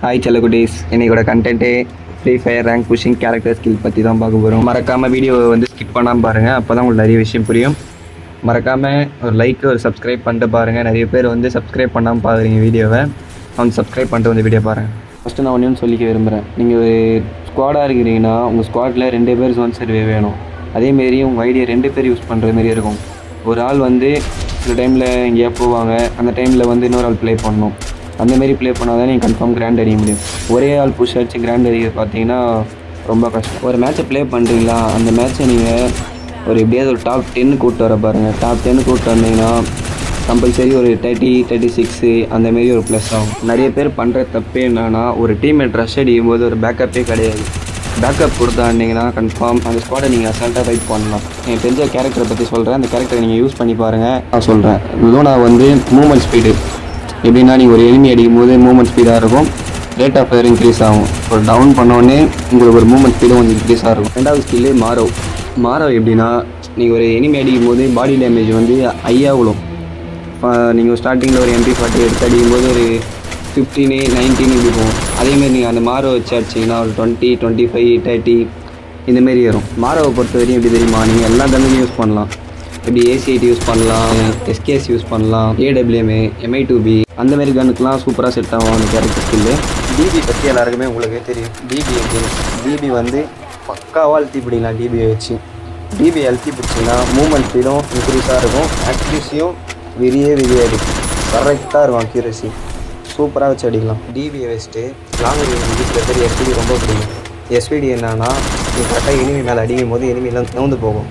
Hi செல்லகுட்டீஸ், இன்னைக்கோட content free fire rank pushing character skill பற்றி தான் பார்க்க போகிறோம். மறக்காமல் வீடியோவை வந்து ஸ்கிப் பண்ணாமல் பாருங்கள், அப்போ தான் உங்களுக்கு நிறைய விஷயம் புரியும். மறக்காமல் ஒரு லைக் ஒரு சப்ஸ்கிரைப் பண்ணிட்டு பாருங்கள். நிறைய பேர் வந்து சப்ஸ்கிரைப் பண்ணாமல் பார்க்குறீங்க வீடியோவை, அவங்க சப்ஸ்கிரைப் பண்ணிட்டு வந்து வீடியோ பாருங்கள். ஃபஸ்ட்டு நான் ஒன்று சொல்லிக்க விரும்புகிறேன். நீங்கள் ஒரு ஸ்குவாடாக இருக்கிறீங்கன்னா உங்கள் ஸ்குவாடில் 2 பேர் ஜோன் சர்வே வேணும். அதேமாரி உங்கள் ஐடியா 2 பேர் யூஸ் பண்ணுற மாரி இருக்கும். ஒரு ஆள் வந்து சில டைமில் எங்கேயா போவாங்க, அந்த டைமில் வந்து இன்னொரு ஆள் ப்ளே பண்ணணும். அந்தமாரி ப்ளே பண்ணால் தான் நீங்கள் கன்ஃபார்ம் கிராண்ட் அடிக்க முடியும். ஒரே ஆள் புஷ் அடிச்சு கிராண்ட் அடிக்க பார்த்தீங்கன்னா ரொம்ப கஷ்டம். ஒரு மேட்ச்சை ப்ளே பண்ணுறீங்களா, அந்த மேட்ச்சை நீங்கள் ஒரு எப்படியாவது ஒரு டாப் 10 கூப்பிட்டு வர பாருங்கள். டாப் 10 கூப்பிட்டு வந்தீங்கன்னா கம்பல்சரி ஒரு 30, 36 அந்தமாரி ஒரு ப்ளஸ் ஆகும். நிறைய பேர் பண்ணுற தப்பு என்னன்னா, ஒரு டீம்மேட் ரஷ் அடிக்கும் போது ஒரு பேக்கப்பே கிடையாது. பேக்கப் கொடுத்தாண்டிங்கன்னா கன்ஃபார்ம் அந்த ஸ்குவாடை நீங்கள் அசால்ட்டாக ஃபைட் பண்ணலாம். எனக்கு தெரிஞ்ச கேரக்டரை பற்றி சொல்கிறேன், அந்த கேரக்டரை நீங்கள் யூஸ் பண்ணி பாருங்கள். நான் சொல்கிறேன், லூனா வந்து மூவ்மெண்ட் ஸ்பீடு எப்படின்னா, நீங்கள் ஒரு எனிமி அடிக்கும் போது மூவ்மெண்ட் ஸ்பீடாக இருக்கும், ரேட் ஆஃப் ஃபயர் இன்க்ரீஸ் ஆகும். ஒரு டவுன் பண்ணோடனே உங்களுக்கு ஒரு மூவ்மெண்ட் ஸ்பீடும் கொஞ்சம் இன்க்ரீஸ் ஆகும். ரெண்டாவது ஸ்கில்லு மாரோ எப்படின்னா, நீங்கள் ஒரு எனிமி அடிக்கும் போது பாடி டேமேஜ் வந்து ஹையாக விழும். நீங்கள் ஸ்டார்டிங்கில் ஒரு MP40 எடுத்து அடிக்கும் போது ஒரு 15, 19 இப்படி போகும். அதேமாரி நீங்கள் அந்த மாரோ வச்சு அடிச்சிங்கன்னா ஒரு 20, 25, 30 இந்தமாரி வரும். மாரோவை பொறுத்த வரையும் எப்படி தெரியுமா, நீங்கள் எல்லா கன்னுமே யூஸ் பண்ணலாம். இப்படி AC8 யூஸ் பண்ணலாம், SKS யூஸ் பண்ணலாம், AWM, MI2B அந்தமாரி கன்னுக்கெலாம் சூப்பராக செட் ஆகும் அந்த கேரக்டர் ஸ்கில்லு. DB பற்றி எல்லாருக்குமே உங்களுக்கே தெரியும். DB வந்து பக்காவாக அழுத்தி பிடிக்கலாம். DBயை வச்சு அழுத்தி பிடிச்சிங்கன்னா மூவ்மெண்ட் ஸ்பீடும் இன்க்ரீஸாக இருக்கும், அக்யூரஸியும் விரியாது, கரெக்டாக இருக்கும். அக்யூரஸி சூப்பராக வச்சு அடிக்கலாம். DBயை வச்சுட்டு லாங் ரேஞ்ச் சில பேர் SVD ரொம்ப பிடிக்கும். SVD என்னன்னா, நீங்கள் கரெக்டாக எனிமி மேலே அடிக்கும் போது எனிமிலாம் நவுந்து போகும்.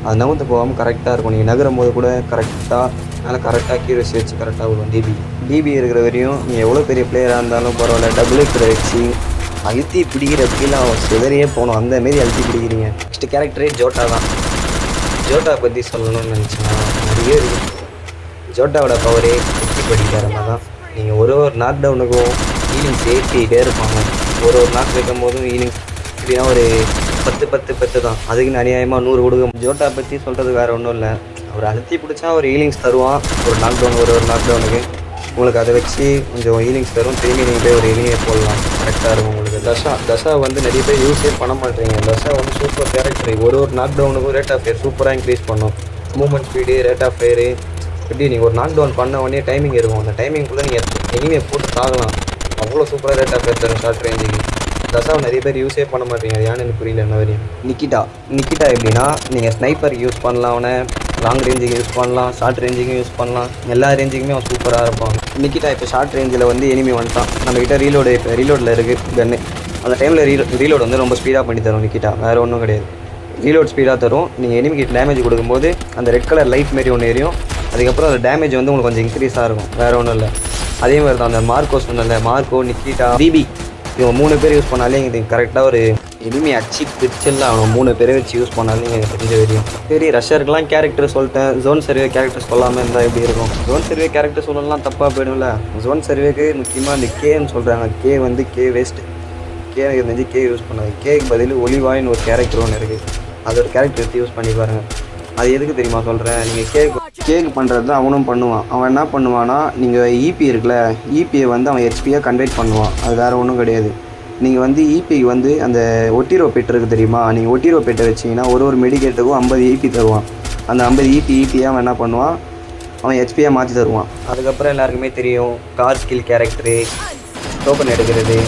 அது நவுந்து போகாமல் கரெக்டாக இருக்கும். நீங்கள் நகரும் போது கூட கரெக்டாக அக்யூரஸி வச்சு கரெக்டாக விடும். DB இருக்கிற வரையும் நீங்கள் எவ்வளோ பெரிய பிளேயராக இருந்தாலும் பரவாயில்ல, டபுள் எக்ஸரை வச்சு அழுத்தி பிடிக்கிற கீழே சிதறியே போகணும். அந்தமாரி அழுத்தி பிடிக்கிறீங்க. நெக்ஸ்ட் கேரக்டரே ஜோட்டா தான். ஜோட்டா பற்றி சொல்லணும்னு நினச்சிங்கன்னா நிறைய இருக்குது. ஜோட்டாவோட பவரே வெற்றி படிக்கிற தான். நீங்கள் ஒரு நாக் டவுனுக்கும் ஹீலிங்ஸ் ஏற்றிக்கிட்டே இருப்பாங்க. ஒரு நாக் வைக்கும் போதும் ஹீலிங்ஸ் இப்படின்னா ஒரு 10 தான். அதுக்கு அநியாயமாக 100 கொடுக்கும். ஜோட்டா பற்றி சொல்கிறது வேறு ஒன்றும் இல்லை. அவர் அழுத்தி பிடிச்சா ஒரு ஹீலிங்ஸ் தருவான். ஒரு நாக் டவுனுக்கு உங்களுக்கு அதை வச்சு கொஞ்சம் ஹீலிங்ஸ் தரும். திரும்பி நீங்கள் போய் ஒரு எனிமையை போடலாம், கரெக்டாக இருக்கும் உங்களுக்கு. தசா வந்து நிறைய பேர் யூஸே பண்ண மாட்டேங்க. தசா வந்து சூப்பர் கேரக்டர். ஒரு நாக் டவுனுக்கும் ரேட் ஆஃப் ஃபயர் சூப்பராக இன்க்ரீஸ் பண்ணும். Movement speed, rate of fire எப்படி நீங்கள் ஒரு நாக் டவுன் பண்ண உடனே டைமிங் இருக்கும். அந்த டைமிங்குள்ளே நீங்கள் எனிமையை போட்டு தாகலாம். அவ்வளோ சூப்பராக ரேட் ஆஃப் ஃபயர் தரும் ஷார்ட் ரேஞ்சுக்கு. தசாவை நிறைய பேர் யூஸே பண்ண மாட்டீங்க. அது ஏன்னு எனக்கு புரியல என்ன வரையும். நிக்கிட்டா எப்படின்னா, நீங்கள் ஸ்னைப்பர் யூஸ் பண்ணலாம், அவனை லாங் ரேஞ்சுக்கு யூஸ் பண்ணலாம், ஷார்ட் ரேஞ்சுக்கும் யூஸ் பண்ணலாம், எல்லா ரேஞ்சுக்குமே அவன் சூப்பராக இருப்பான். நிக்கிட்டா இப்போ ஷார்ட் ரேஞ்சில் வந்து எனிமி வந்துட்டான், நம்மக்கிட்ட ரீலோடில் இருக்குது கன்னு. அந்த டைமில் ரீலோட் வந்து ரொம்ப ஸ்பீடாக பண்ணி தரும் நிக்கிட்டா. வேறு ஒன்றும் கிடையாது, ரீலோட் ஸ்பீடாக தரும். நீங்கள் எனிமிக்கு டேமேஜ் கொடுக்கும்போது அந்த ரெட் கலர் லைட் மாரி ஒன்று எரியும். அதுக்கப்புறம் அந்த டேமேஜ் வந்து உங்களுக்கு கொஞ்சம் இன்க்ரீஸாக இருக்கும். வேறு ஒன்றும் இல்லை. அதே மாதிரி தான் அந்த மார்க்கோ சொன்னல, மார்க்கோ, நிக்கிட்டா, DB இவங்க 3 பேர் யூஸ் பண்ணாலே இது கரெக்டாக ஒரு எனிமி அச்சு பிரிச்சல்ல. அவனை 3 பேரை வச்சு யூஸ் பண்ணாலே எனக்கு தெரிஞ்ச வரையும். சரி, ரஷ்யருக்கெலாம் கேரக்டர் சொல்லிட்டேன். ஜோன் சர்வே கேரக்டர் சொல்லாமல் இருந்தால் எப்படி இருக்கும்? ஜோன் சர்வே கேரக்டர் சொல்லலாம் தப்பாக போயிடும்ல. ஜோன் சர்வேக்கு முக்கியமாக அந்த கேன்னு சொல்கிறாங்க. கே வந்து கே வேஸ்ட்டு. தெரிஞ்சு கே யூஸ் பண்ணாது. கேக்கு பதில் ஒலிவாயின்னு ஒரு கேரக்டர் ஒன்று இருக்குது. அதோட கேரக்டர் எடுத்து யூஸ் பண்ணி பாருங்கள். அது எதுக்கு தெரியுமா சொல்கிறேன்? நீங்கள் கேக்கு பண்ணுறது தான் அவனும் பண்ணுவான். அவன் என்ன பண்ணுவான்னா, நீங்கள் EP இருக்குல்ல, EPயை வந்து அவன் HPயாக கன்வெர்ட் பண்ணுவான். அது வேறு ஒன்றும் கிடையாது. நீங்கள் வந்து EPக்கு வந்து அந்த ஒட்டிரோ பெட் இருக்குது தெரியுமா? நீங்கள் ஒட்டிரோ பெட்டை வச்சிங்கன்னா ஒரு மெடிக்கேட்டுக்கும் 50 EP தருவான். அந்த 50 EPயாக அவன் என்ன பண்ணுவான், அவன் HPயாக மாற்றி தருவான். அதுக்கப்புறம் எல்லாருக்குமே தெரியும் கார் ஸ்கில் கேரக்டரு, டோக்கன் எடுக்கிறது,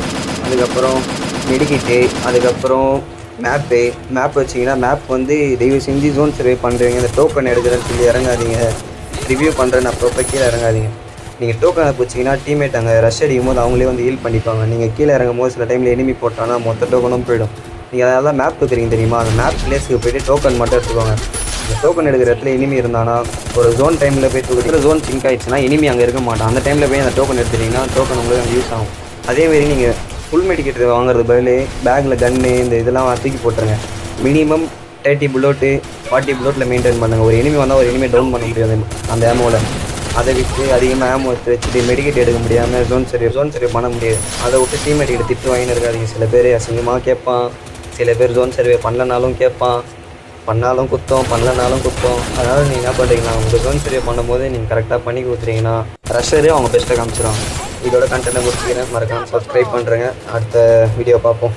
அதுக்கப்புறம் மெடிக்கேட்டு, அதுக்கப்புறம் மேப் வச்சிங்கன்னா மேப் வந்து தயவு செஞ்சு ஜோன் சர்வே பண்ணுறீங்க, இந்த டோக்கன் எடுக்கிறேன்னு சொல்லி இறங்காதீங்க. ரிவ்யூ பண்ணுறேன்னு அப்போ கீழே இறங்காதீங்க. நீங்கள் டோக்கனை வச்சிங்கன்னா டீம்மேட் அங்கே ரஷ் அடிக்கும் போது அவங்களே வந்து ஹீல் பண்ணிப்பாங்க. நீங்கள் கீழே இறங்கும் போது சில டைமில் எனிமி போட்டாங்கன்னா மொத்த டோக்கனும் போயிடும். நீங்கள் அதெல்லாம் மேப் இருக்கிறீங்க தெரியுமா? அந்த மேப் பிளேஸுக்கு போய்ட்டு டோக்கன் மட்டும் எடுத்துக்கோங்க. இந்த டோக்கன் எடுக்கிற இடத்துல எனிமி இருந்தானா ஒரு ஜோன் டைமில் போய் தூக்கிட்டு ஜோன் சிங்க் ஆகிடுச்சுன்னா எனிமி அங்கே இருக்க மாட்டான். அந்த டைமில் போய் அந்த டோக்கன் எடுத்துட்டிங்கன்னா டோக்கன் உங்களுக்கு அங்கே யூஸ் ஆகும். அதேமாரி நீங்கள் ஃபுல் மெடிக்கேட் வாங்குறது பதில் பேக்கில் கன்னு இந்த இதெல்லாம் தூக்கி போட்டுருங்க. மினிமம் 30 புல்லோட்டு 40 புல்லோட்டில் மெயின்டைன் பண்ணுங்கள். ஒரு எனிமி வந்தால் ஒரு எனிமி டவுன் பண்ண முடியாது அந்த ஏமோவில். அதை விட்டு அதிகமாக ஏமோ வச்சுட்டு மெடிக்கேட் எடுக்க முடியாமல் ஜோன் சர்வே பண்ண முடியாது. அதை விட்டு டீம்மேட் கிட்ட திட்டு வாங்கின்னு இருக்காதிங்க. சில பேர் அசிங்கமாக கேட்பான், சில பேர் ஜோன் சர்வே பண்ணலனாலும் கேட்பான், பண்ணாலும் குத்தம், பண்ணலனாலும் குத்தம். அதனால் நீங்கள் என்ன பண்ணுறீங்கன்னா, உங்கள் ஜோன் சர்வே பண்ணும்போது நீங்கள் கரெக்டாக பண்ணி கொடுத்துறீங்கன்னா ரஷ்ஷரே அவங்க பெஸ்ட்டாக காமிச்சிடுவாங்க. இதோட கண்டென்ட்டை முடிச்சுக்கிறேன். மறக்காமல் சப்ஸ்கிரைப் பண்ணுறேங்க. அடுத்த வீடியோ பார்ப்போம்.